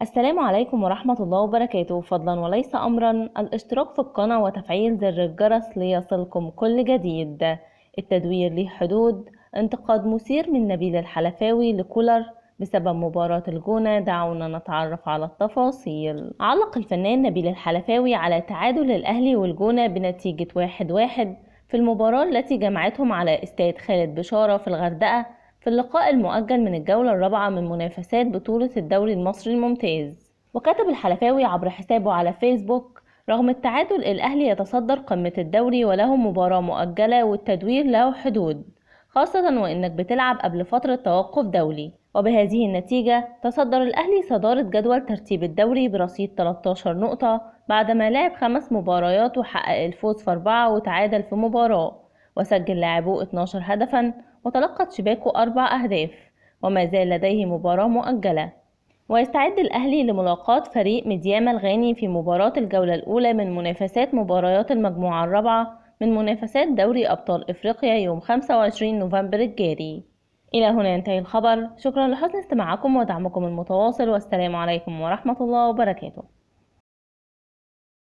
السلام عليكم ورحمة الله وبركاته. فضلا وليس أمرا الاشتراك في القناة وتفعيل زر الجرس ليصلكم كل جديد. التدوير ليه حدود. انتقاد مثير من نبيل الحلفاوي لكولر بسبب مباراة الجونة. دعونا نتعرف على التفاصيل. علق الفنان نبيل الحلفاوي على تعادل الأهلي والجونة بنتيجة 1-1 في المباراة التي جمعتهم على استاد خالد بشارة في الغردقة في اللقاء المؤجل من الجولة الرابعة من منافسات بطولة الدوري المصري الممتاز. وكتب الحلفاوي عبر حسابه على فيسبوك: رغم التعادل الأهلي يتصدر قمة الدوري وله مباراة مؤجلة والتدوير له حدود، خاصة وإنك بتلعب قبل فترة توقف دولي. وبهذه النتيجة تصدر الأهلي صدارة جدول ترتيب الدوري برصيد 13 نقطة بعدما لعب 5 مباريات وحقق الفوز في 4 وتعادل في مباراة، وسجل لاعبوه 12 هدفا وتلقت شباكه 4 أهداف، وما زال لديه مباراة مؤجلة. ويستعد الأهلي لملاقاة فريق ميدياما الغاني في مباراة الجولة الأولى من منافسات مباريات المجموعة الرابعة من منافسات دوري أبطال إفريقيا يوم 25 نوفمبر الجاري. إلى هنا ينتهي الخبر. شكرا لحسن استماعكم ودعمكم المتواصل، والسلام عليكم ورحمة الله وبركاته.